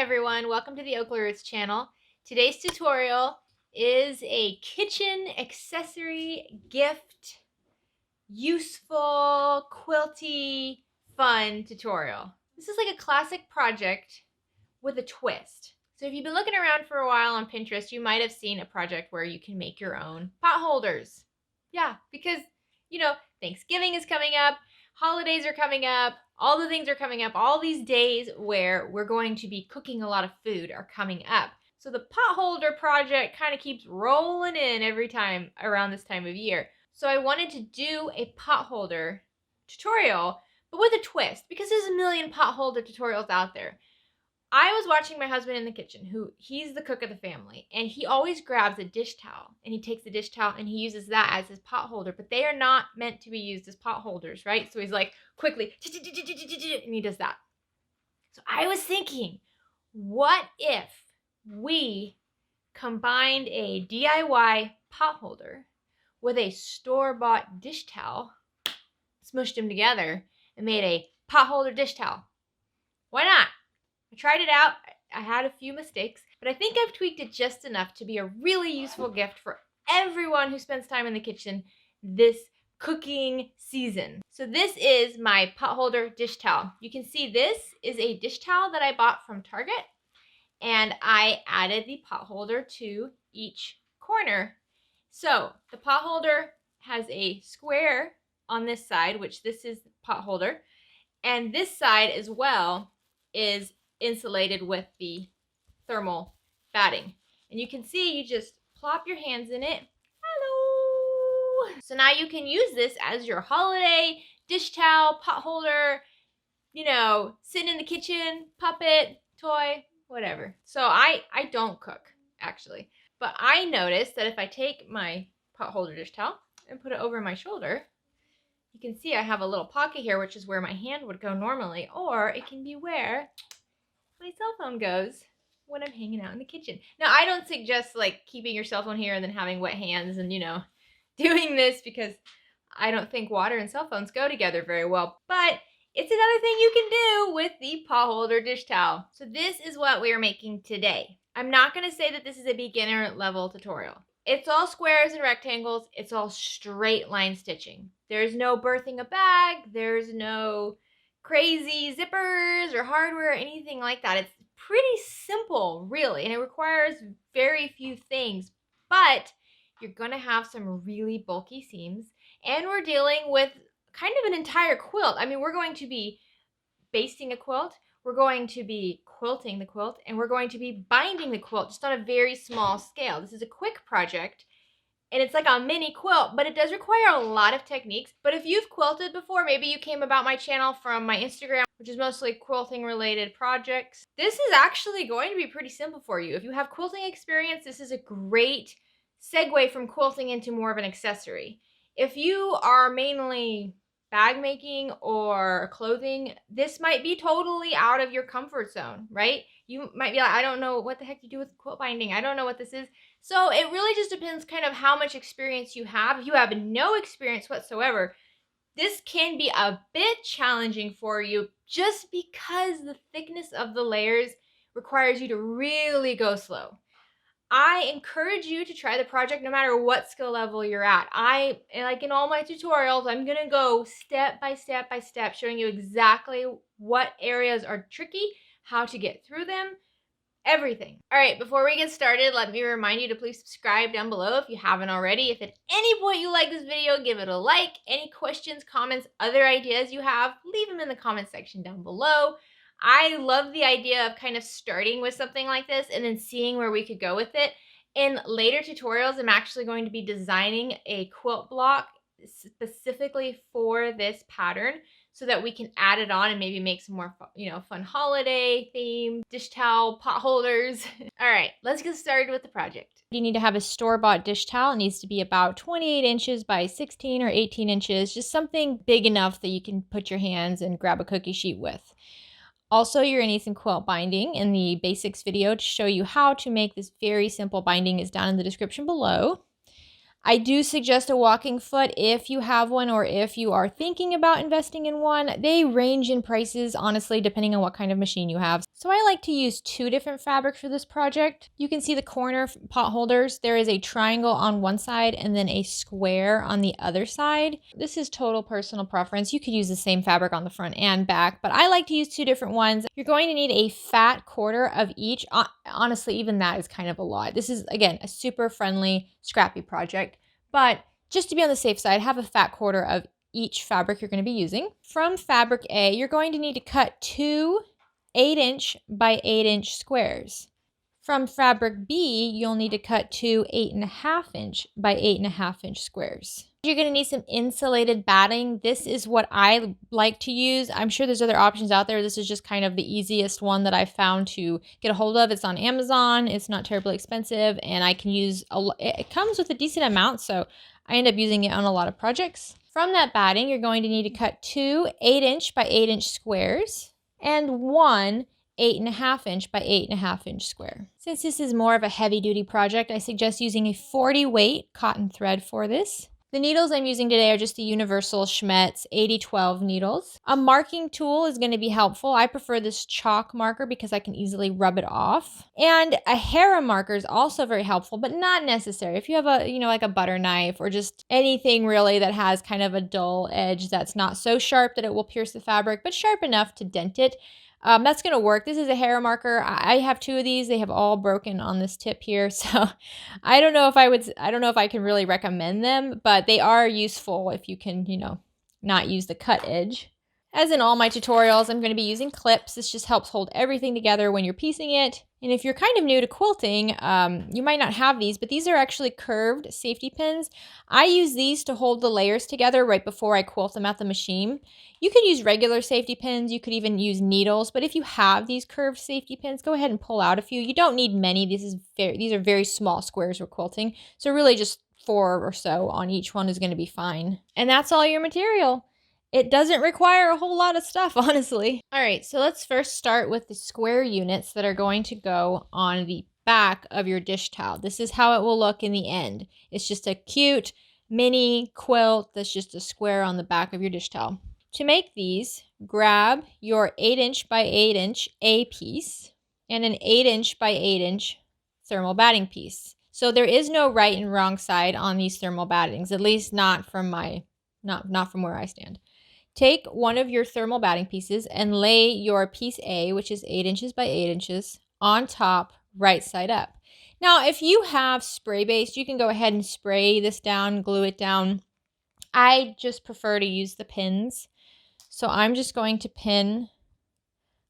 everyone, welcome to the Oakland Roots channel. Today's tutorial is a kitchen accessory gift, useful, quilty, fun tutorial. This is like a classic project with a twist. So if you've been looking around for a while on Pinterest, you might have seen a project where you can make your own pot holders. Yeah, because, Thanksgiving is coming up, holidays are coming up, all the things are coming up, all these days where we're going to be cooking a lot of food are coming up. So the pot holder project kind of keeps rolling in every time around this time of year. So I wanted to do a pot holder tutorial, but with a twist, because there's a million pot holder tutorials out there. I was watching my husband in the kitchen, he's the cook of the family, and he always grabs a dish towel, and he takes the dish towel and he uses that as his pot holder, but they are not meant to be used as pot holders, right? So he's like, quickly, and he does that. So I was thinking, what if we combined a DIY pot holder with a store-bought dish towel, smushed them together, and made a pot holder dish towel? Why not? I tried it out. I had a few mistakes, but I think I've tweaked it just enough to be a really useful gift for everyone who spends time in the kitchen this cooking season. So this is my pot holder dish towel. You can see this is a dish towel that I bought from Target, and I added the pot holder to each corner. So the pot holder has a square on this side, which this is the pot holder, and this side as well is insulated with the thermal batting. And you can see you just plop your hands in it. Hello! So now you can use this as your holiday dish towel, pot holder, sitting in the kitchen, puppet, toy, whatever. So I don't cook, actually. But I noticed that if I take my pot holder dish towel and put it over my shoulder, you can see I have a little pocket here, which is where my hand would go normally, or it can be where my cell phone goes when I'm hanging out in the kitchen. Now, I don't suggest keeping your cell phone here and then having wet hands and, doing this, because I don't think water and cell phones go together very well. But it's another thing you can do with the pot holder dish towel. So this is what we are making today. I'm not going to say that this is a beginner level tutorial. It's all squares and rectangles. It's all straight line stitching. There's no birthing a bag. There's no crazy zippers or hardware or anything like that. It's pretty simple, really, and it requires very few things, but you're going to have some really bulky seams, and we're dealing with kind of an entire quilt. I mean, we're going to be basting a quilt, we're going to be quilting the quilt, and we're going to be binding the quilt just on a very small scale. This is a quick project, and it's like a mini quilt, but it does require a lot of techniques. But if you've quilted before, maybe you came about my channel from my Instagram, which is mostly quilting related projects, this is actually going to be pretty simple for you. If you have quilting experience, this is a great segue from quilting into more of an accessory. If you are mainly bag making or clothing, this might be totally out of your comfort zone, right? You might be like, I don't know what the heck to do with quilt binding. I don't know what this is. So it really just depends kind of how much experience you have. If you have no experience whatsoever, this can be a bit challenging for you just because the thickness of the layers requires you to really go slow. I encourage you to try the project no matter what skill level you're at. Like in all my tutorials, I'm going to go step by step by step, showing you exactly what areas are tricky, how to get through them, everything. All right, before we get started, let me remind you to please subscribe down below if you haven't already. If at any point you like this video, give it a like. Any questions, comments, other ideas you have, leave them in the comment section down below. I love the idea of kind of starting with something like this and then seeing where we could go with it. In later tutorials, I'm actually going to be designing a quilt block specifically for this pattern so that we can add it on and maybe make some more fun holiday themed dish towel pot holders. All right, let's get started with the project. You need to have a store-bought dish towel. It needs to be about 28 inches by 16 or 18 inches, just something big enough that you can put your hands and grab a cookie sheet with. Also, you're going to need some quilt binding. In the basics video to show you how to make this very simple binding is down in the description below. I do suggest a walking foot if you have one or if you are thinking about investing in one. They range in prices, honestly, depending on what kind of machine you have. So I like to use 2 different fabrics for this project. You can see the corner pot holders. There is a triangle on one side and then a square on the other side. This is total personal preference. You could use the same fabric on the front and back, but I like to use 2 different ones. You're going to need a fat quarter of each. Honestly, even that is kind of a lot. This is, again, a super friendly, scrappy project. But just to be on the safe side, have a fat quarter of each fabric you're going to be using. From fabric A, you're going to need to cut 2 8-inch by 8-inch squares. From fabric B, you'll need to cut 2 8.5-inch by 8.5-inch squares. You're going to need some insulated batting. This is what I like to use. I'm sure there's other options out there. This is just kind of the easiest one that I found to get a hold of. It's on Amazon. It's not terribly expensive, and I can use it comes with a decent amount, so I end up using it on a lot of projects. From that batting, you're going to need to cut 2 8-inch by 8-inch squares and 1 8.5-inch by 8.5-inch square. Since this is more of a heavy-duty project, I suggest using a 40 weight cotton thread for this. The needles I'm using today are just the universal Schmetz 8012 needles. A marking tool is going to be helpful. I prefer this chalk marker because I can easily rub it off. And a Hera marker is also very helpful, but not necessary. If you have a, like a butter knife or just anything really that has kind of a dull edge that's not so sharp that it will pierce the fabric, but sharp enough to dent it, that's going to work. This is a Hera marker. I have 2 of these. They have all broken on this tip here. So I don't know if I can really recommend them, but they are useful if you can, not use the cut edge. As in all my tutorials, I'm going to be using clips. This just helps hold everything together when you're piecing it. And if you're kind of new to quilting, you might not have these, but these are actually curved safety pins. I use these to hold the layers together right before I quilt them at the machine. You could use regular safety pins. You could even use needles, but if you have these curved safety pins, go ahead and pull out a few. You don't need many. These are very small squares we're quilting. So really just 4 or so on each one is going to be fine. And that's all your material. It doesn't require a whole lot of stuff, honestly. All right, so let's first start with the square units that are going to go on the back of your dish towel. This is how it will look in the end. It's just a cute mini quilt that's just a square on the back of your dish towel. To make these, grab your 8-inch by 8-inch A piece and an 8-inch by 8-inch thermal batting piece. So there is no right and wrong side on these thermal battings, at least not from not from where I stand. Take one of your thermal batting pieces and lay your piece A, which is 8 inches by 8 inches, on top, right side up. Now, if you have spray-based, you can go ahead and spray this down, glue it down. I just prefer to use the pins. So I'm just going to pin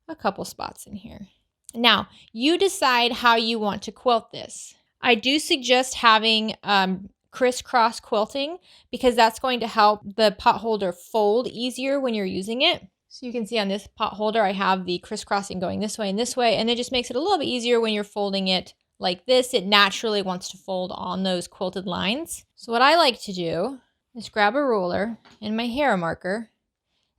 a couple spots in here. Now, you decide how you want to quilt this. I do suggest having crisscross quilting because that's going to help the pot holder fold easier when you're using it. So you can see on this pot holder, I have the crisscrossing going this way, and it just makes it a little bit easier when you're folding it like this. It naturally wants to fold on those quilted lines. So what I like to do is grab a ruler and my Hera marker,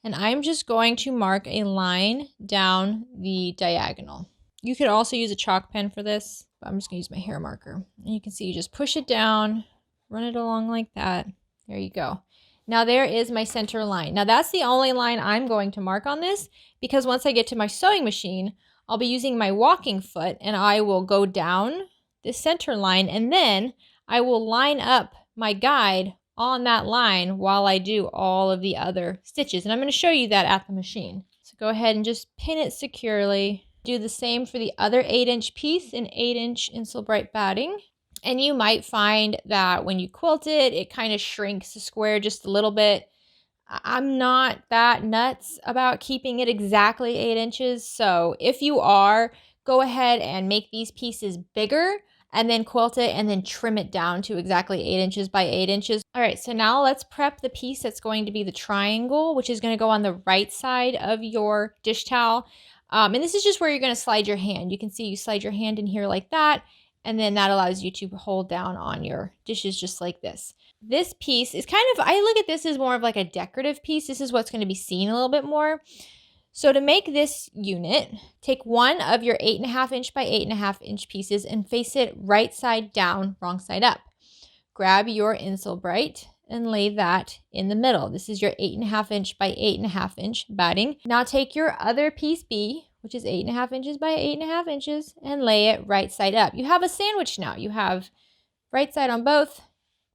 and I'm just going to mark a line down the diagonal. You could also use a chalk pen for this, but I'm just going to use my Hera marker. And you can see you just push it down, run it along like that. There you go. Now there is my center line. Now that's the only line I'm going to mark on this because once I get to my sewing machine, I'll be using my walking foot and I will go down this center line and then I will line up my guide on that line while I do all of the other stitches. And I'm going to show you that at the machine. So go ahead and just pin it securely. Do the same for the other 8-inch piece in 8-inch Insulbright batting. And you might find that when you quilt it, it kind of shrinks the square just a little bit. I'm not that nuts about keeping it exactly 8 inches. So if you are, go ahead and make these pieces bigger and then quilt it and then trim it down to exactly 8 inches by 8 inches. All right, so now let's prep the piece that's going to be the triangle, which is going to go on the right side of your dish towel. And this is just where you're going to slide your hand. You can see you slide your hand in here like that. And then that allows you to hold down on your dishes just like this. This piece is kind of, I look at this as more of like a decorative piece. This is what's going to be seen a little bit more. So to make this unit, take one of your 8.5 inch by 8.5 inch pieces and face it right side down, wrong side up. grab your Insole Bright and lay that in the middle. This is your 8.5 inch by 8.5 inch batting. Now take your other piece B, which is 8.5 inches by 8.5 inches, and lay it right side up. You have a sandwich now. You have right side on both.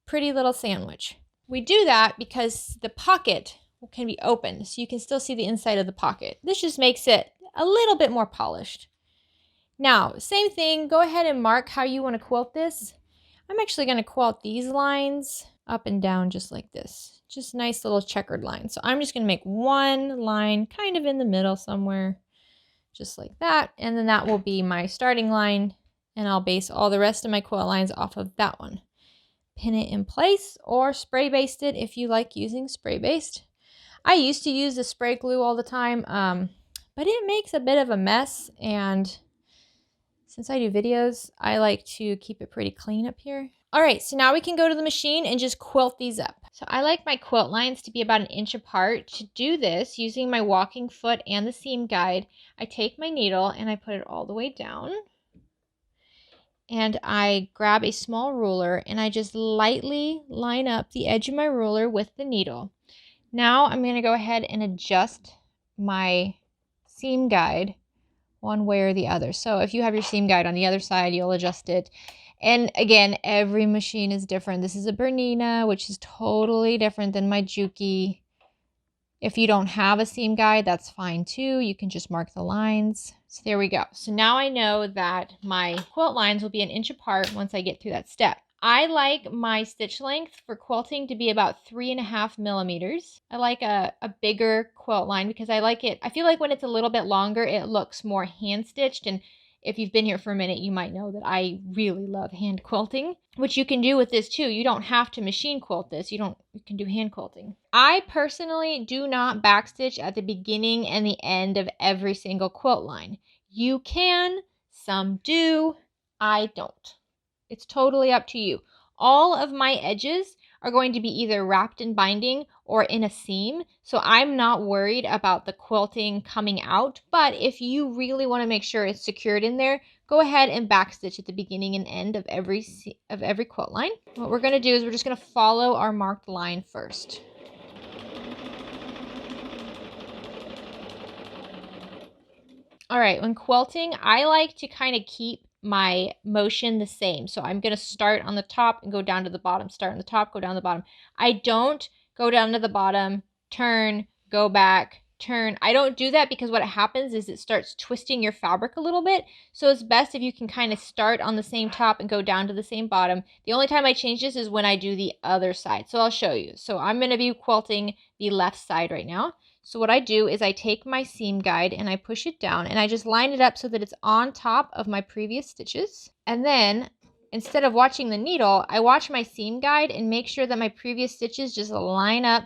Pretty little sandwich. We do that because the pocket can be open, so you can still see the inside of the pocket. This just makes it a little bit more polished. Now, same thing, go ahead and mark how you want to quilt this. I'm actually going to quilt these lines up and down just like this. Just nice little checkered lines. So I'm just going to make one line kind of in the middle somewhere, just like that. And then that will be my starting line, and I'll base all the rest of my quilt lines off of that one. Pin it in place or spray baste it if you like using spray based. I used to use the spray glue all the time, but it makes a bit of a mess, and since I do videos, I like to keep it pretty clean up here. All right, so now we can go to the machine and just quilt these up. So I like my quilt lines to be about 1 inch apart. To do this, using my walking foot and the seam guide, I take my needle and I put it all the way down. And I grab a small ruler and I just lightly line up the edge of my ruler with the needle. Now I'm going to go ahead and adjust my seam guide one way or the other. So if you have your seam guide on the other side, you'll adjust it. And again, every machine is different. This is a Bernina, which is totally different than my Juki. If you don't have a seam guide, that's fine too. You can just mark the lines. So there we go. So now I know that my quilt lines will be 1 inch apart once I get through that step. I like my stitch length for quilting to be about 3.5 millimeters. I like a bigger quilt line because I like it. I feel like when it's a little bit longer, it looks more hand stitched. And if you've been here for a minute, you might know that I really love hand quilting, which you can do with this too. You don't have to machine quilt this. You can do hand quilting. I personally do not backstitch at the beginning and the end of every single quilt line. You can, some do, I don't. It's totally up to you. All of my edges are going to be either wrapped in binding or in a seam, so I'm not worried about the quilting coming out. But if you really want to make sure it's secured in there, go ahead and backstitch at the beginning and end of every quilt line. What we're going to do is we're just going to follow our marked line first. All right, when quilting, I like to kind of keep my motion the same. So I'm going to start on the top and go down to the bottom. Start on the top, go down to the bottom. I don't go down to the bottom, turn, go back, turn. I don't do that because what happens is it starts twisting your fabric a little bit. So it's best if you can kind of start on the same top and go down to the same bottom. The only time I change this is when I do the other side. So I'll show you. So I'm going to be quilting the left side right now. So what I do is I take my seam guide and I push it down and I just line it up so that it's on top of my previous stitches. And then instead of watching the needle, I watch my seam guide and make sure that my previous stitches just line up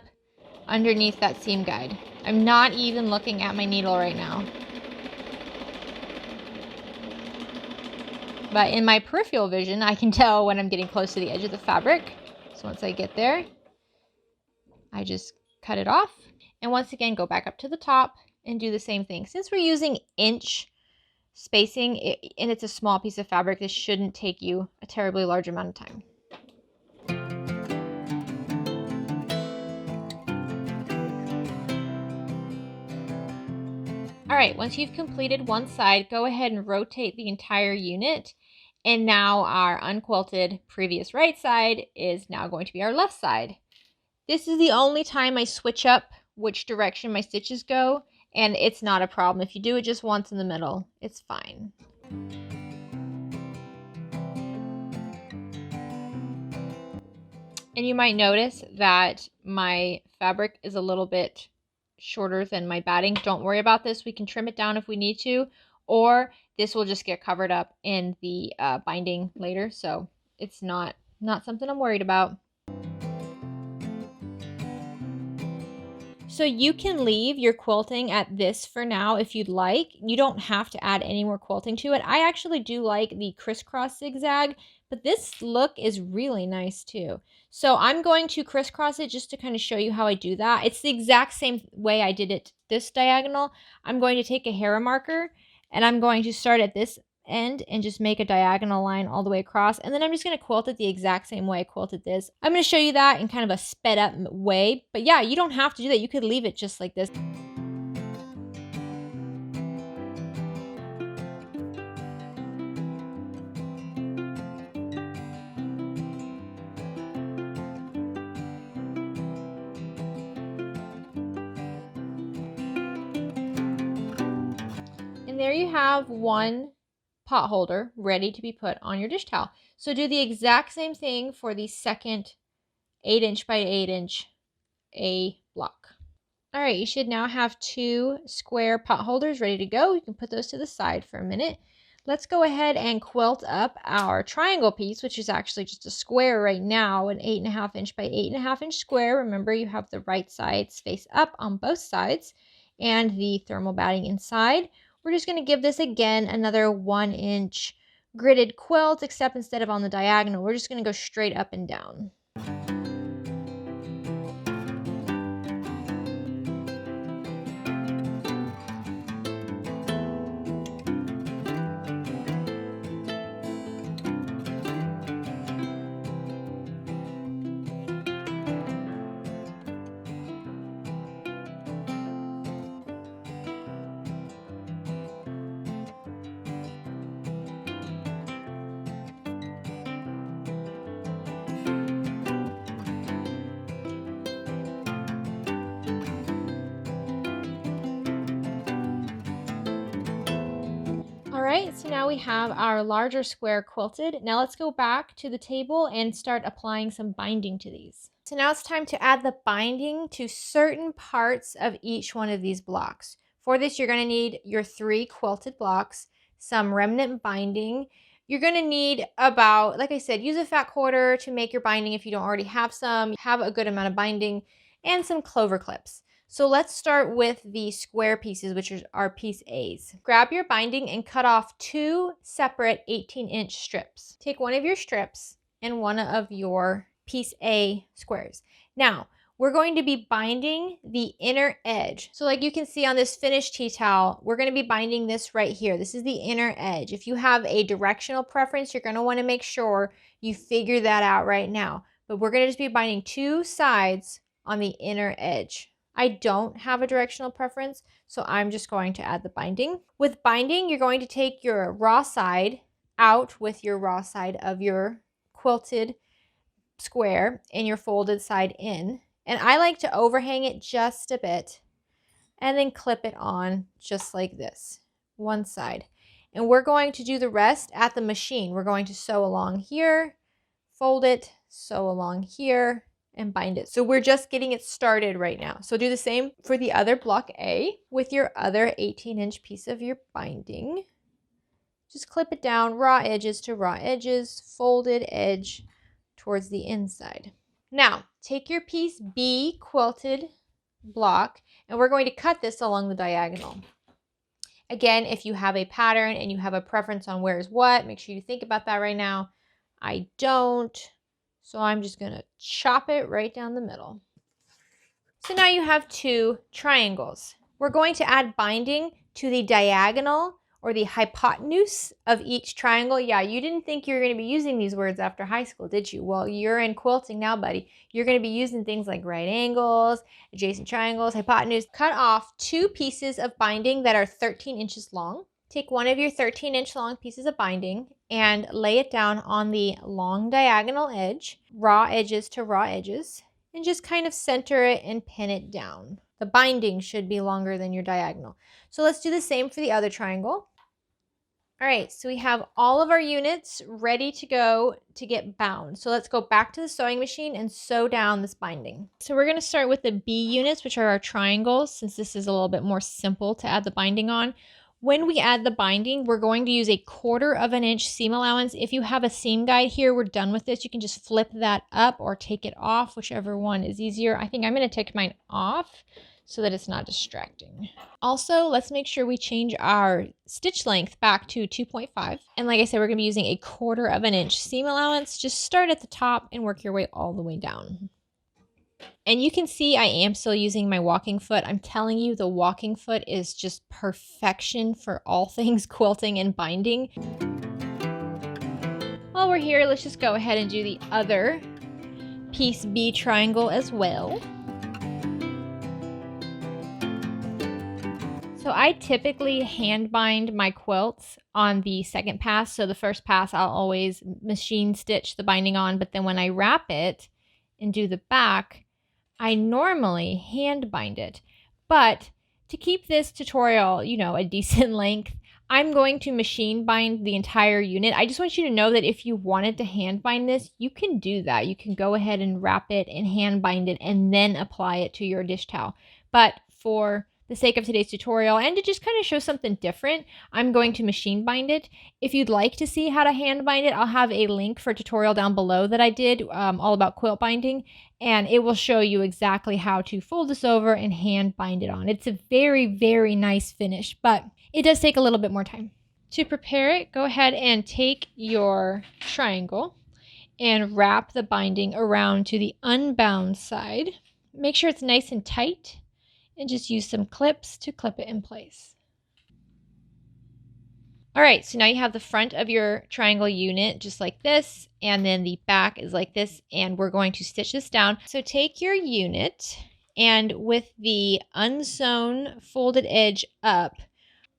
underneath that seam guide. I'm not even looking at my needle right now. But in my peripheral vision, I can tell when I'm getting close to the edge of the fabric. So once I get there, I just cut it off. And once again, go back up to the top and do the same thing. Since we're using inch spacing and it's a small piece of fabric, this shouldn't take you a terribly large amount of time. All right, once you've completed one side, go ahead and rotate the entire unit. And now our unquilted previous right side is now going to be our left side. This is the only time I switch up which direction my stitches go, and it's not a problem. If you do it just once in the middle, it's fine. And you might notice that my fabric is a little bit shorter than my batting. Don't worry about this. We can trim it down if we need to, or this will just get covered up in the binding later. So it's not something I'm worried about. So you can leave your quilting at this for now if you'd like. You don't have to add any more quilting to it. I actually do like the crisscross zigzag, but this look is really nice too. So I'm going to crisscross it just to kind of show you how I do that. It's the exact same way I did it this diagonal. I'm going to take a hair marker and I'm going to start at this end and just make a diagonal line all the way across. And then I'm just going to quilt it the exact same way I quilted this. I'm going to show you that in kind of a sped up way. But yeah, you don't have to do that. You could leave it just like this. And there you have one pot holder ready to be put on your dish towel. So do the exact same thing for the second 8" by 8" A block. All right, you should now have 2 square pot holders ready to go. You can put those to the side for a minute. Let's go ahead and quilt up our triangle piece, which is actually just a square right now, an 8.5" by 8.5" square. Remember, you have the right sides face up on both sides and the thermal batting inside. We're just going to give this again another 1" gridded quilt, except instead of on the diagonal, we're just going to go straight up and down. Alright, so now we have our larger square quilted. Now let's go back to the table and start applying some binding to these. So now it's time to add the binding to certain parts of each one of these blocks. For this, you're going to need your 3 quilted blocks, some remnant binding. You're going to need about, like I said, use a fat quarter to make your binding if you don't already have some. Have a good amount of binding and some clover clips. So let's start with the square pieces, which are piece A's. Grab your binding and cut off 2 separate 18" strips. Take one of your strips and one of your piece A squares. Now, we're going to be binding the inner edge. So like you can see on this finished tea towel, we're going to be binding this right here. This is the inner edge. If you have a directional preference, you're going to want to make sure you figure that out right now. But we're going to just be binding 2 sides on the inner edge. I don't have a directional preference, so I'm just going to add the binding. With binding, you're going to take your raw side out with your raw side of your quilted square and your folded side in. And I like to overhang it just a bit and then clip it on just like this, one side. And we're going to do the rest at the machine. We're going to sew along here, fold it, sew along here, and bind it. So we're just getting it started right now. So do the same for the other block A with your other 18" piece of your binding. Just clip it down, raw edges to raw edges, folded edge towards the inside. Now, take your piece B quilted block, and we're going to cut this along the diagonal. Again, if you have a pattern and you have a preference on where is what, make sure you think about that right now. I don't. So I'm just going to chop it right down the middle. So now you have 2 triangles. We're going to add binding to the diagonal or the hypotenuse of each triangle. Yeah, you didn't think you were going to be using these words after high school, did you? Well, you're in quilting now, buddy. You're going to be using things like right angles, adjacent triangles, hypotenuse. Cut off 2 pieces of binding that are 13" long. Take one of your 13" long pieces of binding and lay it down on the long diagonal edge, raw edges to raw edges, and just kind of center it and pin it down. The binding should be longer than your diagonal. So let's do the same for the other triangle. All right, so we have all of our units ready to go to get bound. So let's go back to the sewing machine and sew down this binding. So we're going to start with the B units, which are our triangles, since this is a little bit more simple to add the binding on. When we add the binding, we're going to use a 1/4 inch seam allowance. If you have a seam guide here, we're done with this. You can just flip that up or take it off, whichever one is easier. I think I'm going to take mine off so that it's not distracting. Also, let's make sure we change our stitch length back to 2.5. And like I said, we're going to be using a 1/4 inch seam allowance. Just start at the top and work your way all the way down. And you can see I am still using my walking foot. I'm telling you, the walking foot is just perfection for all things quilting and binding. While we're here, let's just go ahead and do the other piece B triangle as well. So I typically hand bind my quilts on the second pass. So the first pass, I'll always machine stitch the binding on, but then when I wrap it and do the back, I normally hand bind it. But to keep this tutorial, you know, a decent length, I'm going to machine bind the entire unit. I just want you to know that if you wanted to hand bind this, you can do that. You can go ahead and wrap it and hand bind it and then apply it to your dish towel. But for the sake of today's tutorial and to just kind of show something different, I'm going to machine bind it. If you'd like to see how to hand bind it, I'll have a link for a tutorial down below that I did all about quilt binding, and it will show you exactly how to fold this over and hand bind it on. It's a very, very nice finish, but it does take a little bit more time. To prepare it, go ahead and take your triangle and wrap the binding around to the unbound side. Make sure it's nice and tight, and just use some clips to clip it in place. All right, so now you have the front of your triangle unit just like this, and then the back is like this, and we're going to stitch this down. So take your unit, and with the unsewn folded edge up,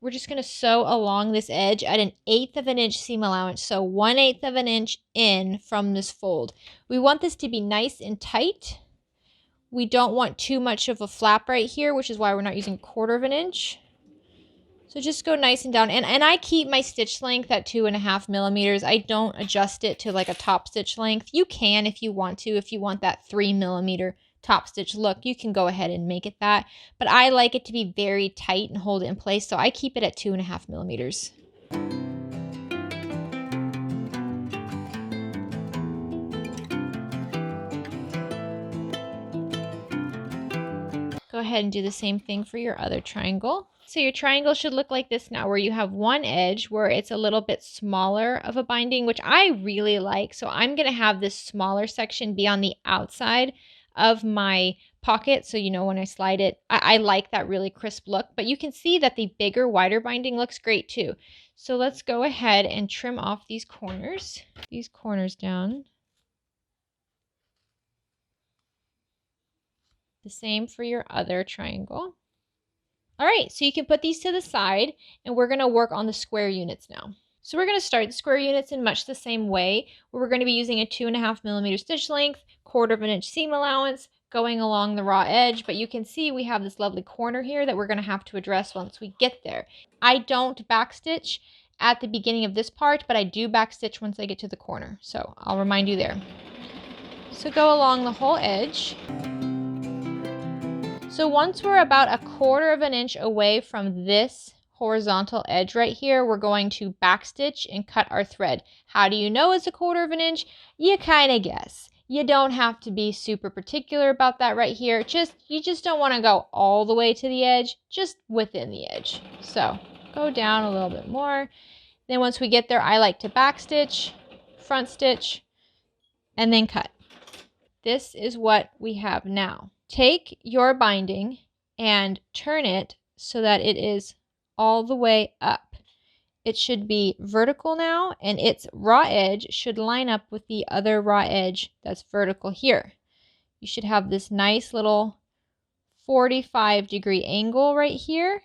we're just going to sew along this edge at 1/8 of an inch seam allowance, so 1/8 of an inch in from this fold. We want this to be nice and tight. We don't want too much of a flap right here, which is why we're not using 1/4 of an inch. So just go nice and down. And I keep my stitch length at 2.5 millimeters. I don't adjust it to like a top stitch length. You can if you want to. If you want that 3 millimeter top stitch look, you can go ahead and make it that. But I like it to be very tight and hold it in place, so I keep it at 2.5 millimeters. Go ahead and do the same thing for your other triangle. So your triangle should look like this now, where you have one edge where it's a little bit smaller of a binding, which I really like. So I'm going to have this smaller section be on the outside of my pocket. So, you know, when I slide it, I like that really crisp look. But you can see that the bigger, wider binding looks great too. So let's go ahead and trim off these corners down. The same for your other triangle. All right, so you can put these to the side, and we're going to work on the square units now. So we're going to start the square units in much the same way, where we're going to be using a 2.5 millimeter stitch length, 1/4 of an inch seam allowance, going along the raw edge, but you can see we have this lovely corner here that we're going to have to address once we get there. I don't backstitch at the beginning of this part, but I do backstitch once I get to the corner, so I'll remind you there. So go along the whole edge. So once we're about 1/4 of an inch away from this horizontal edge right here, we're going to backstitch and cut our thread. How do you know it's 1/4 of an inch? You kind of guess. You don't have to be super particular about that right here. You just don't want to go all the way to the edge, just within the edge. So go down a little bit more. Then once we get there, I like to backstitch, front stitch, and then cut. This is what we have now. Take your binding and turn it so that it is all the way up. It should be vertical now, and its raw edge should line up with the other raw edge that's vertical here. You should have this nice little 45-degree angle right here.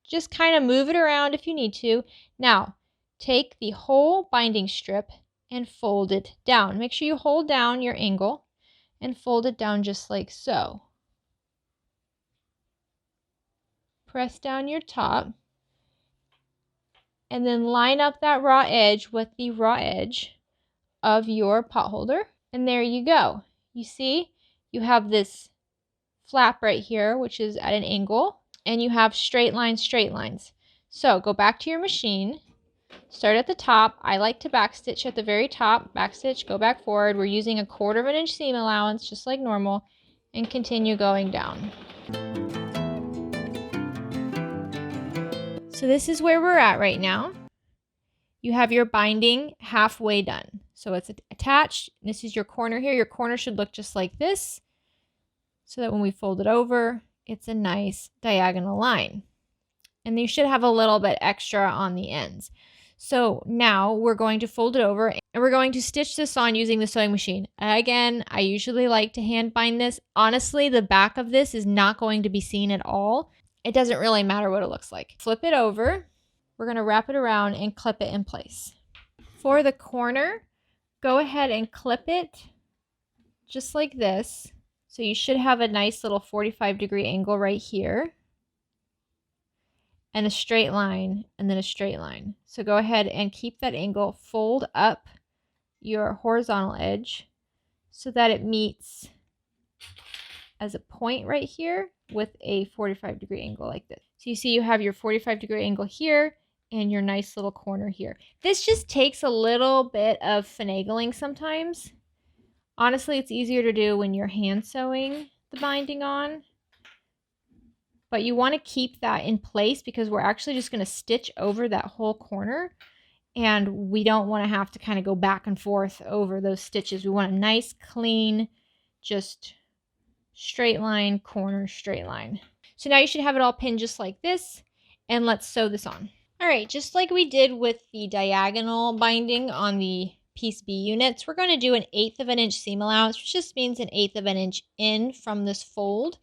Just kind of move it around if you need to. Now, take the whole binding strip and fold it down. Make sure you hold down your angle and fold it down just like so. Press down your top, and then line up that raw edge with the raw edge of your pot holder. And there you go. You see, you have this flap right here, which is at an angle, and you have straight lines, straight lines. So go back to your machine, start at the top. I like to backstitch at the very top, backstitch, go back forward. We're using 1/4 of an inch seam allowance, just like normal, and continue going down. So this is where we're at right now. You have your binding halfway done. So it's attached. This is your corner here. Your corner should look just like this. so that when we fold it over, it's a nice diagonal line. And you should have a little bit extra on the ends. So now we're going to fold it over and we're going to stitch this on using the sewing machine. Again, I usually like to hand bind this. Honestly, the back of this is not going to be seen at all. It doesn't really matter what it looks like. Flip it over. We're going to wrap it around and clip it in place. For the corner, go ahead and clip it just like this. So you should have a nice little 45-degree angle right here. And a straight line, and then a straight line. So go ahead and keep that angle, fold up your horizontal edge so that it meets as a point right here with a 45-degree angle like this. So you see you have your 45-degree angle here and your nice little corner here. This just takes a little bit of finagling sometimes. Honestly, it's easier to do when you're hand sewing the binding on. But you want to keep that in place because we're actually just going to stitch over that whole corner. And we don't want to have to kind of go back and forth over those stitches. We want a nice, clean, just straight line, corner, straight line. So now you should have it all pinned just like this. And let's sew this on. All right, just like we did with the diagonal binding on the piece B units, we're going to do an 1/8 of an inch seam allowance, which just means an 1/8 of an inch in from this fold.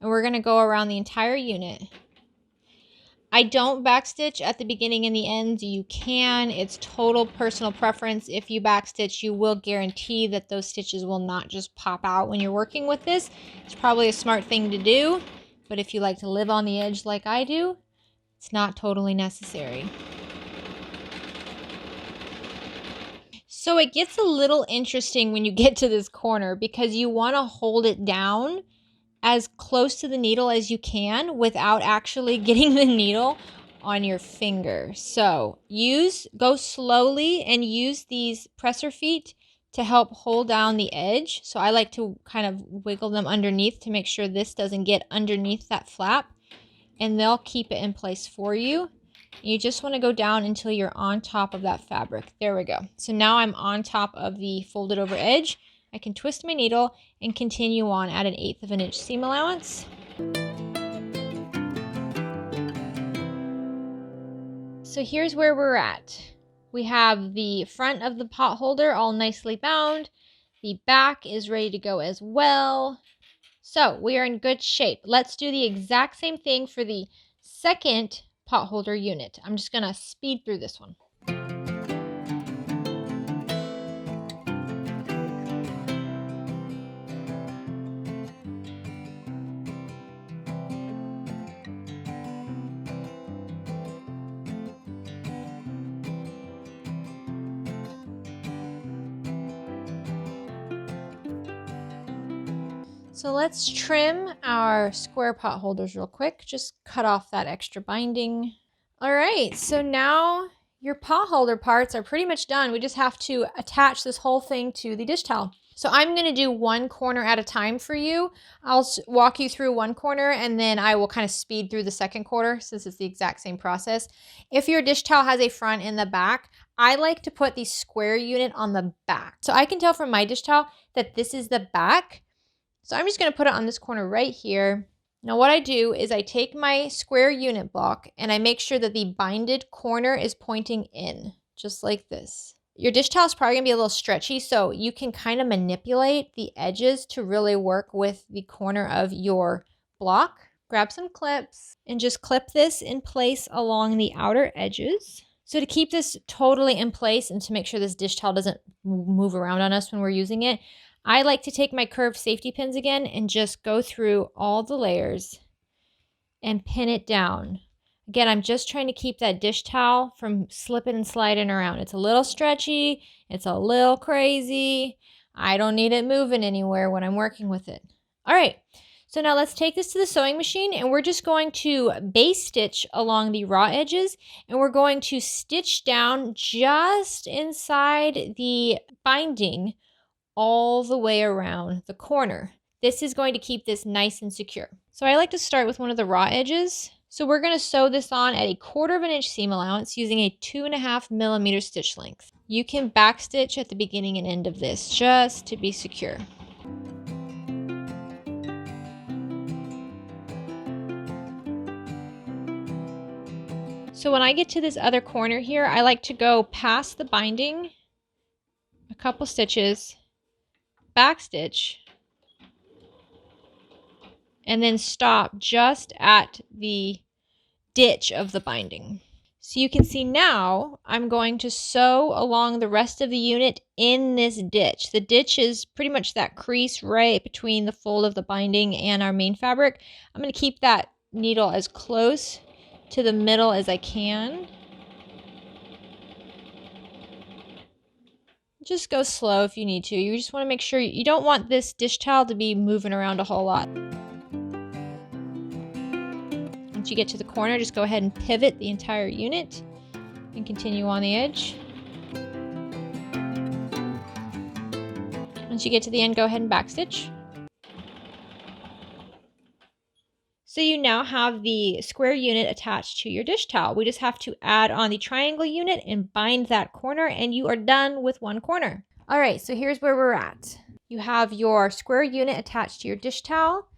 And we're going to go around the entire unit. I don't backstitch at the beginning and the ends. You can. It's total personal preference. If you backstitch, you will guarantee that those stitches will not just pop out when you're working with this. It's probably a smart thing to do. But if you like to live on the edge like I do, it's not totally necessary. So it gets a little interesting when you get to this corner because you want to hold it down as close to the needle as you can without actually getting the needle on your finger. So go slowly and use these presser feet to help hold down the edge. So I like to kind of wiggle them underneath to make sure this doesn't get underneath that flap, and they'll keep it in place for you. You just want to go down until you're on top of that fabric. There we go. So now I'm on top of the folded over edge. I can twist my needle and continue on at an 1/8 of an inch seam allowance. So here's where we're at. We have the front of the pot holder all nicely bound. The back is ready to go as well. So we are in good shape. Let's do the exact same thing for the second pot holder unit. I'm just going to speed through this one. So let's trim our square pot holders real quick. Just cut off that extra binding. All right, so now your pot holder parts are pretty much done. We just have to attach this whole thing to the dish towel. So I'm going to do one corner at a time for you. I'll walk you through one corner and then I will kind of speed through the second corner since it's the exact same process. If your dish towel has a front and the back, I like to put the square unit on the back. So I can tell from my dish towel that this is the back. So I'm just going to put it on this corner right here. Now what I do is I take my square unit block and I make sure that the binded corner is pointing in, just like this. Your dish towel is probably going to be a little stretchy, so you can kind of manipulate the edges to really work with the corner of your block. Grab some clips and just clip this in place along the outer edges. So to keep this totally in place and to make sure this dish towel doesn't move around on us when we're using it, I like to take my curved safety pins again and just go through all the layers and pin it down. Again, I'm just trying to keep that dish towel from slipping and sliding around. It's a little stretchy. It's a little crazy. I don't need it moving anywhere when I'm working with it. All right, so now let's take this to the sewing machine and we're just going to base stitch along the raw edges and we're going to stitch down just inside the binding all the way around the corner. This is going to keep this nice and secure. So I like to start with one of the raw edges. So we're going to sew this on at a 1/4 of an inch seam allowance using a 2.5 millimeter stitch length. You can backstitch at the beginning and end of this just to be secure. So when I get to this other corner here, I like to go past the binding, a couple stitches, back stitch, and then stop just at the ditch of the binding. So you can see now I'm going to sew along the rest of the unit in this ditch. The ditch is pretty much that crease right between the fold of the binding and our main fabric. I'm going to keep that needle as close to the middle as I can. Just go slow if you need to. You just want to make sure you don't want this dish towel to be moving around a whole lot. Once you get to the corner, just go ahead and pivot the entire unit and continue on the edge. Once you get to the end, go ahead and backstitch. So you now have the square unit attached to your dish towel. We just have to add on the triangle unit and bind that corner, and you are done with one corner. All right, so here's where we're at. You have your square unit attached to your dish towel.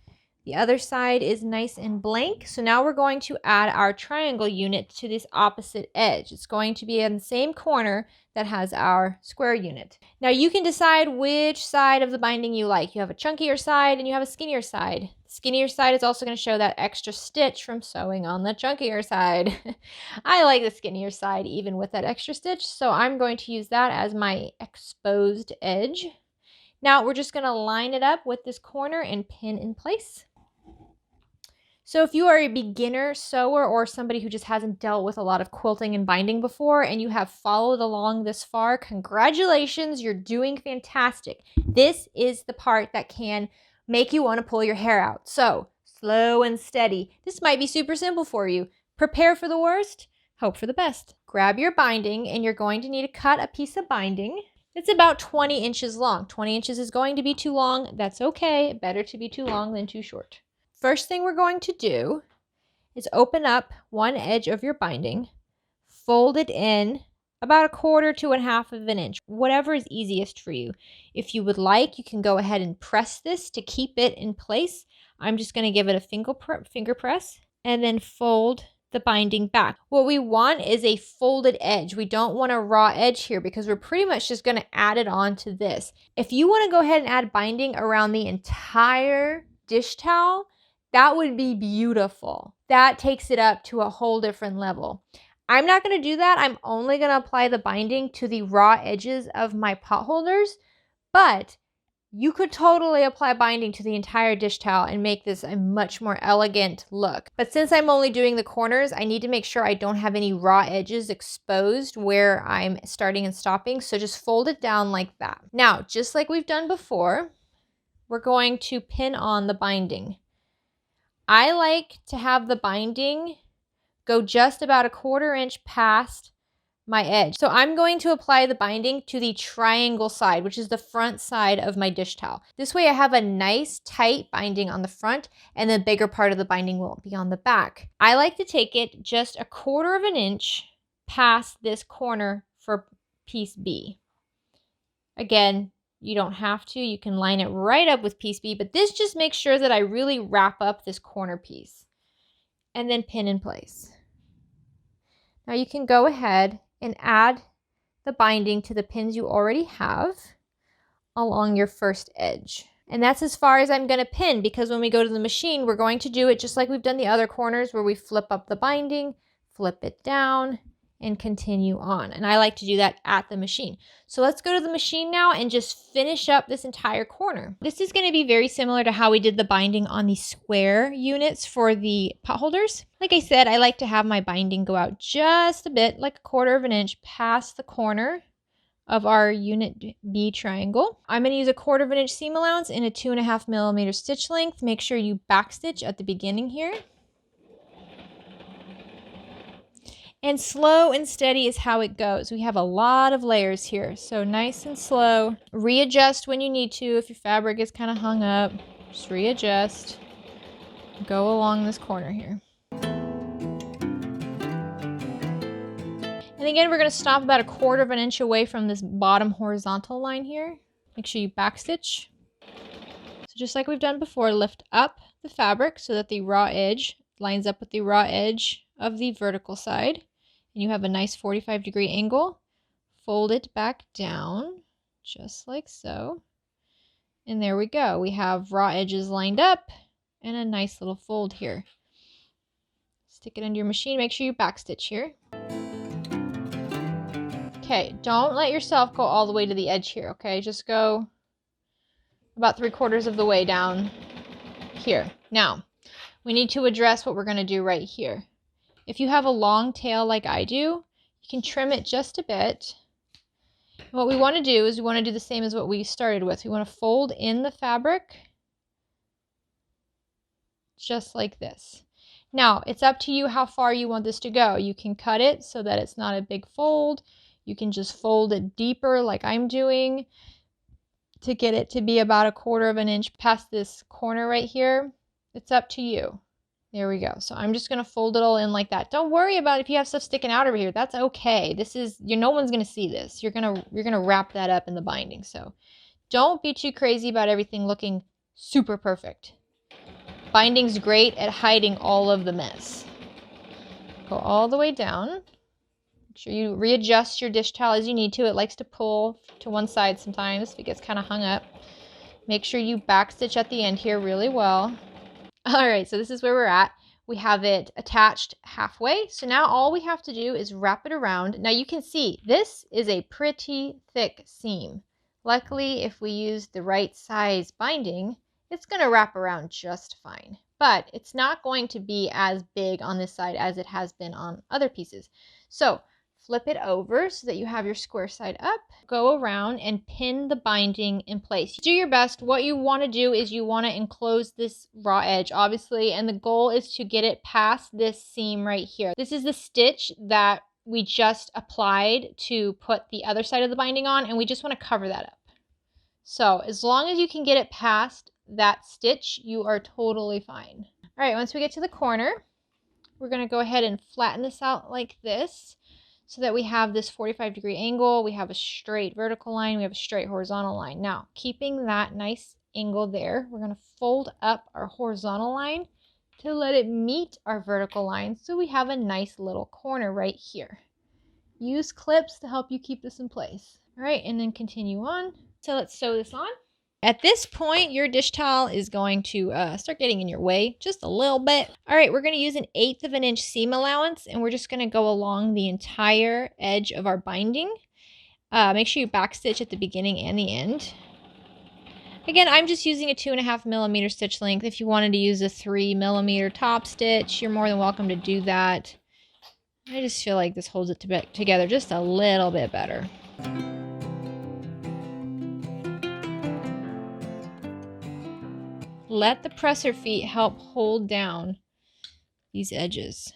The other side is nice and blank. So now we're going to add our triangle unit to this opposite edge. It's going to be in the same corner that has our square unit. Now you can decide which side of the binding you like. You have a chunkier side and you have a skinnier side. The skinnier side is also going to show that extra stitch from sewing on the chunkier side. I like the skinnier side even with that extra stitch, so I'm going to use that as my exposed edge. Now we're just going to line it up with this corner and pin in place. So if you are a beginner sewer or somebody who just hasn't dealt with a lot of quilting and binding before and you have followed along this far, congratulations, you're doing fantastic. This is the part that can make you want to pull your hair out. So slow and steady. This might be super simple for you. Prepare for the worst, hope for the best. Grab your binding and you're going to need to cut a piece of binding. It's about 20 inches long. 20 inches is going to be too long. That's okay. Better to be too long than too short. First thing we're going to do is open up one edge of your binding, fold it in about 1/4 to 1/2 of an inch, whatever is easiest for you. If you would like, you can go ahead and press this to keep it in place. I'm just going to give it a finger press and then fold the binding back. What we want is a folded edge. We don't want a raw edge here because we're pretty much just going to add it on to this. If you want to go ahead and add binding around the entire dish towel, that would be beautiful. That takes it up to a whole different level. I'm not going to do that. I'm only going to apply the binding to the raw edges of my pot holders, but you could totally apply binding to the entire dish towel and make this a much more elegant look. But since I'm only doing the corners, I need to make sure I don't have any raw edges exposed where I'm starting and stopping. So just fold it down like that. Now, just like we've done before, we're going to pin on the binding. I like to have the binding go just about 1/4 inch past my edge. So I'm going to apply the binding to the triangle side, which is the front side of my dish towel. This way I have a nice tight binding on the front and the bigger part of the binding will be on the back. I like to take it just 1/4 of an inch past this corner for piece B. Again, you don't have to. You can line it right up with piece B, but this just makes sure that I really wrap up this corner piece and then pin in place. Now you can go ahead and add the binding to the pins you already have along your first edge. And that's as far as I'm going to pin, because when we go to the machine, we're going to do it just like we've done the other corners where we flip up the binding, flip it down, and continue on. And I like to do that at the machine. So let's go to the machine now and just finish up this entire corner. This is going to be very similar to how we did the binding on the square units for the pot holders. Like I said, I like to have my binding go out just a bit, like 1/4 of an inch past the corner of our unit B triangle. I'm going to use 1/4 of an inch seam allowance in a 2.5 millimeter stitch length. Make sure you backstitch at the beginning here. And slow and steady is how it goes. We have a lot of layers here, so nice and slow. Readjust when you need to. If your fabric is kind of hung up, just readjust. Go along this corner here. And again, we're going to stop about 1/4 of an inch away from this bottom horizontal line here. Make sure you backstitch. So just like we've done before, lift up the fabric so that the raw edge lines up with the raw edge of the vertical side. and you have a nice 45-degree angle, fold it back down just like so. And there we go. We have raw edges lined up and a nice little fold here. Stick it under your machine. Make sure you backstitch here. Okay, don't let yourself go all the way to the edge here, okay? Just go about 3/4 of the way down here. Now, we need to address what we're going to do right here. If you have a long tail like I do, you can trim it just a bit. And what we want to do is we want to do the same as what we started with. We want to fold in the fabric just like this. Now, it's up to you how far you want this to go. You can cut it so that it's not a big fold. You can just fold it deeper like I'm doing to get it to be about 1/4 of an inch past this corner right here. It's up to you. There we go. So I'm just going to fold it all in like that. Don't worry about if you have stuff sticking out over here. That's okay. This is, no one's going to see this. You're going to wrap that up in the binding. So don't be too crazy about everything looking super perfect. Binding's great at hiding all of the mess. Go all the way down. Make sure you readjust your dish towel as you need to. It likes to pull to one side sometimes if it gets kind of hung up. Make sure you backstitch at the end here really well. All right, so this is where we're at. We have it attached halfway. So now all we have to do is wrap it around. Now you can see this is a pretty thick seam. Luckily, if we use the right size binding, it's going to wrap around just fine. But it's not going to be as big on this side as it has been on other pieces. So flip it over so that you have your square side up. Go around and pin the binding in place. Do your best. What you want to do is you want to enclose this raw edge, obviously, and the goal is to get it past this seam right here. This is the stitch that we just applied to put the other side of the binding on, and we just want to cover that up. So as long as you can get it past that stitch, you are totally fine. All right, once we get to the corner, we're going to go ahead and flatten this out like this so that we have this 45-degree angle. We have a straight vertical line. We have a straight horizontal line. Now, keeping that nice angle there, we're going to fold up our horizontal line to let it meet our vertical line so we have a nice little corner right here. Use clips to help you keep this in place. All right, and then continue on. So let's sew this on. At this point, your dish towel is going to start getting in your way just a little bit. All right, we're going to use 1/8 of an inch seam allowance, and we're just going to go along the entire edge of our binding. Make sure you backstitch at the beginning and the end. Again, I'm just using a 2.5 millimeter stitch length. If you wanted to use a 3 millimeter top stitch, you're more than welcome to do that. I just feel like this holds it together just a little bit better. Let the presser feet help hold down these edges.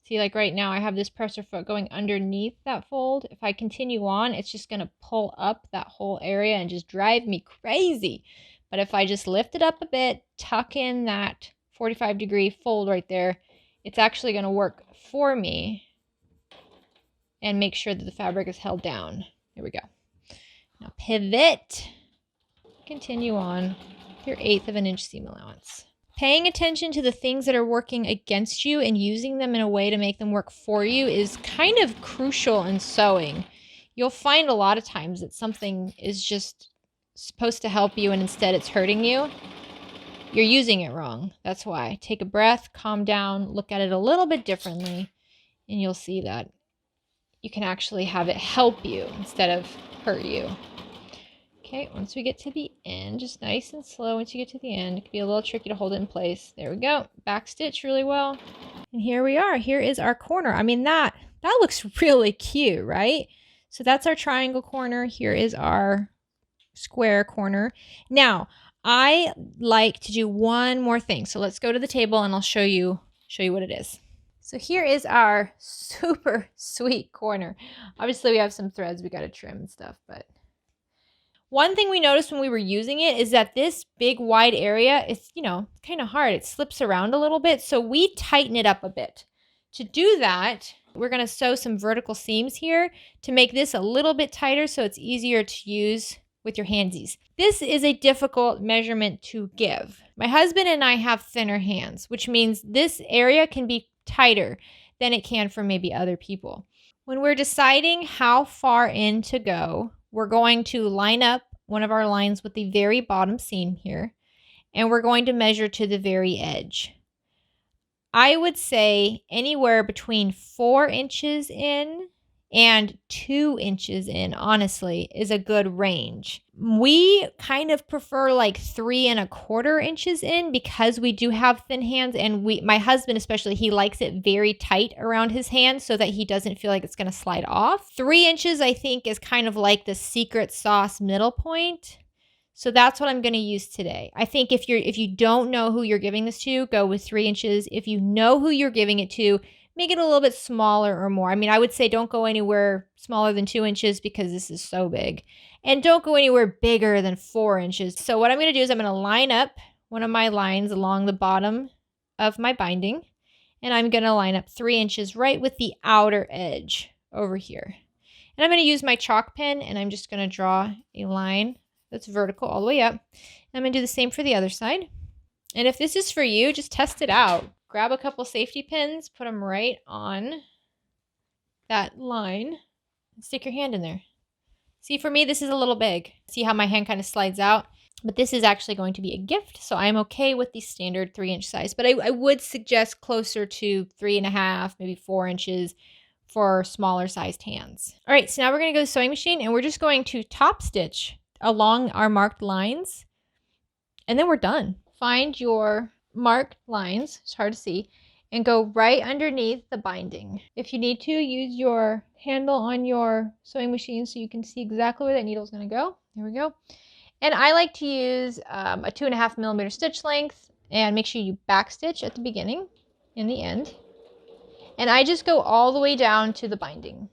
See, like right now, I have this presser foot going underneath that fold. If I continue on, it's just going to pull up that whole area and just drive me crazy. But if I just lift it up a bit, tuck in that 45-degree fold right there, it's actually going to work for me and make sure that the fabric is held down. There we go. Now pivot. Continue on. Your 1/8 of an inch seam allowance. Paying attention to the things that are working against you and using them in a way to make them work for you is kind of crucial in sewing. You'll find a lot of times that something is just supposed to help you and instead it's hurting you. You're using it wrong. That's why. Take a breath, calm down, look at it a little bit differently, and you'll see that you can actually have it help you instead of hurt you. Okay, once we get to the end, just nice and slow. Once you get to the end, it can be a little tricky to hold it in place. There we go. Back stitch really well. And here we are. Here is our corner. I mean, that looks really cute, right? So that's our triangle corner. Here is our square corner. Now, I like to do one more thing. So let's go to the table and I'll show you what it is. So here is our super sweet corner. Obviously, we have some threads we got to trim and stuff, but one thing we noticed when we were using it is that this big wide area is, kind of hard. It slips around a little bit. So we tighten it up a bit. To do that, we're going to sew some vertical seams here to make this a little bit tighter so it's easier to use with your handsies. This is a difficult measurement to give. My husband and I have thinner hands, which means this area can be tighter than it can for maybe other people. When we're deciding how far in to go, we're going to line up one of our lines with the very bottom seam here, and we're going to measure to the very edge. I would say anywhere between 4 inches in and 2 inches in, honestly, is a good range. We kind of prefer like 3¼ inches in because we do have thin hands, and my husband especially, he likes it very tight around his hands so that he doesn't feel like it's going to slide off. 3 inches, I think, is kind of like the secret sauce middle point. So that's what I'm going to use today. I think if you don't know who you're giving this to, go with 3 inches. If you know who you're giving it to, make it a little bit smaller or more. I mean, I would say don't go anywhere smaller than 2 inches because this is so big. And don't go anywhere bigger than 4 inches. So what I'm going to do is I'm going to line up one of my lines along the bottom of my binding. And I'm going to line up 3 inches right with the outer edge over here. And I'm going to use my chalk pen, and I'm just going to draw a line that's vertical all the way up. I'm going to do the same for the other side. And if this is for you, just test it out. Grab a couple safety pins, put them right on that line, and stick your hand in there. See, for me, this is a little big. See how my hand kind of slides out? But this is actually going to be a gift, so I'm okay with the standard 3-inch size. But I would suggest closer to 3½, maybe 4 inches for smaller sized hands. All right, so now we're going to go to the sewing machine, and we're just going to top stitch along our marked lines, and then we're done. Find your marked lines, it's hard to see, and go right underneath the binding. If you need to, use your handle on your sewing machine so you can see exactly where that needle is going to go. There we go. And I like to use a 2½mm stitch length, and make sure you back stitch at the beginning and the end. And I just go all the way down to the binding.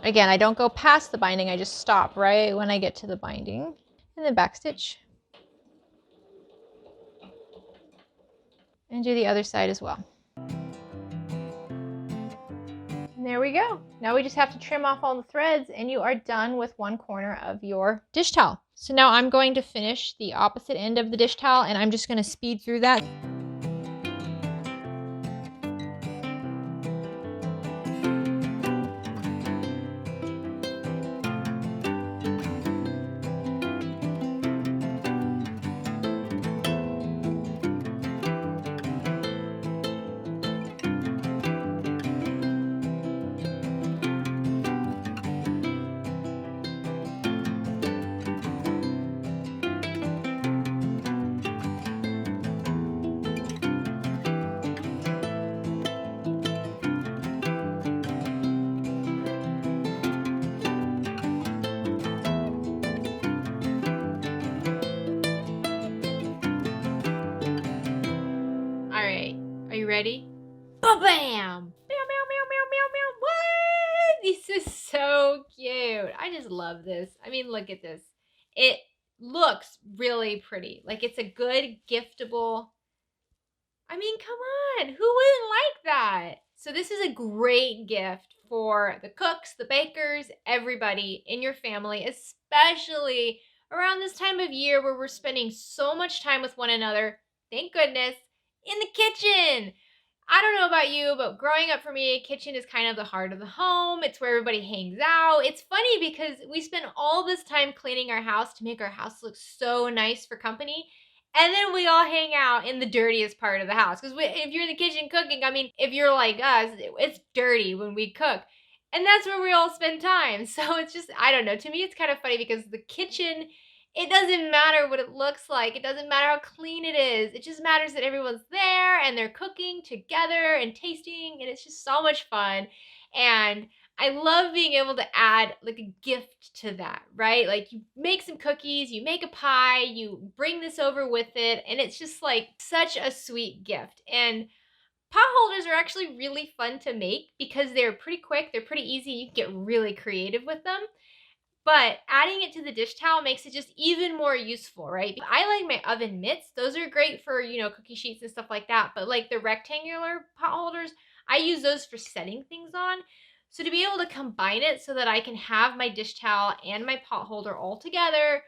Again, I don't go past the binding, I just stop right when I get to the binding. And then backstitch. And do the other side as well. And there we go. Now we just have to trim off all the threads, and you are done with one corner of your dish towel. So now I'm going to finish the opposite end of the dish towel, and I'm just going to speed through that. Are you ready? Ba-bam! Meow, meow, meow, meow, meow, meow. What? This is so cute. I just love this. I mean, look at this. It looks really pretty. Like, it's a good giftable. I mean, come on. Who wouldn't like that? So this is a great gift for the cooks, the bakers, everybody in your family, especially around this time of year where we're spending so much time with one another. Thank goodness. In the kitchen. I don't know about you, but growing up for me, kitchen is kind of the heart of the home. It's where everybody hangs out. It's funny because we spend all this time cleaning our house to make our house look so nice for company. And then we all hang out in the dirtiest part of the house. Because if you're in the kitchen cooking, I mean, if you're like us, it's dirty when we cook. And that's where we all spend time. So it's just, I don't know. To me, it's kind of funny because the kitchen, it doesn't matter what it looks like. It doesn't matter how clean it is. It just matters that everyone's there and they're cooking together and tasting. And it's just so much fun. And I love being able to add like a gift to that, right? Like you make some cookies, you make a pie, you bring this over with it. And it's just like such a sweet gift. And pot holders are actually really fun to make because they're pretty quick. They're pretty easy. You can get really creative with them. But adding it to the dish towel makes it just even more useful, right? I like my oven mitts. Those are great for, cookie sheets and stuff like that. But like the rectangular pot holders, I use those for setting things on. So to be able to combine it so that I can have my dish towel and my pot holder all together,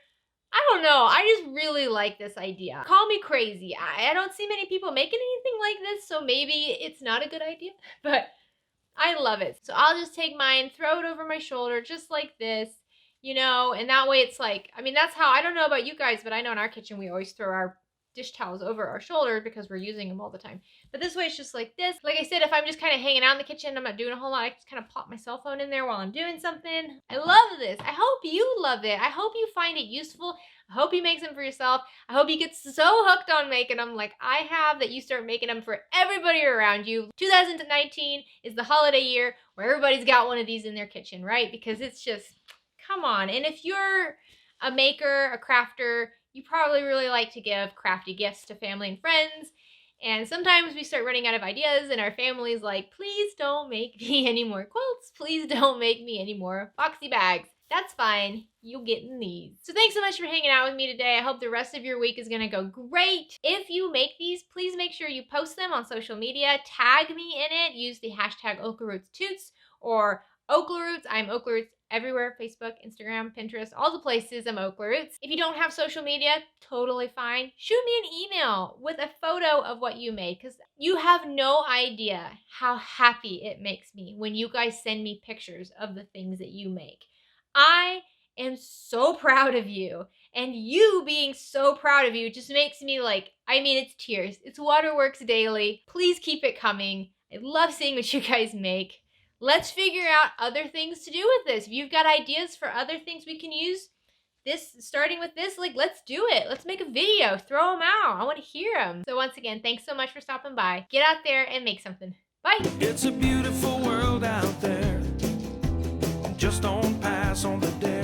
I don't know. I just really like this idea. Call me crazy. I don't see many people making anything like this, so maybe it's not a good idea, but I love it. So I'll just take mine, throw it over my shoulder just like this, and that way it's like, I mean, that's how, I don't know about you guys, but I know in our kitchen we always throw our dish towels over our shoulder because we're using them all the time. But this way it's just like this. Like I said, if I'm just kind of hanging out in the kitchen, I'm not doing a whole lot, I just kind of pop my cell phone in there while I'm doing something. I love this. I hope you love it. I hope you find it useful. I hope you make them for yourself. I hope you get so hooked on making them like I have that you start making them for everybody around you. 2019 is the holiday year where everybody's got one of these in their kitchen, right? Because it's just, come on. And if you're a maker, a crafter, you probably really like to give crafty gifts to family and friends. And sometimes we start running out of ideas and our family's like, please don't make me any more quilts. Please don't make me any more boxy bags. That's fine. You'll get in these. So thanks so much for hanging out with me today. I hope the rest of your week is going to go great. If you make these, please make sure you post them on social media. Tag me in it. Use the hashtag OklaRootsToots or OklaRoots. I'm OklaRoots everywhere. Facebook, Instagram, Pinterest, all the places I'm OklaRoots. If you don't have social media, totally fine. Shoot me an email with a photo of what you made because you have no idea how happy it makes me when you guys send me pictures of the things that you make. I am so proud of you, and you being so proud of you just makes me like, I mean, it's tears. It's Waterworks Daily. Please keep it coming. I love seeing what you guys make. Let's figure out other things to do with this. If you've got ideas for other things we can use, this, starting with this, like, let's do it. Let's make a video. Throw them out. I want to hear them. So once again, thanks so much for stopping by. Get out there and make something. Bye. It's a beautiful world out there. Just don't pass on the day.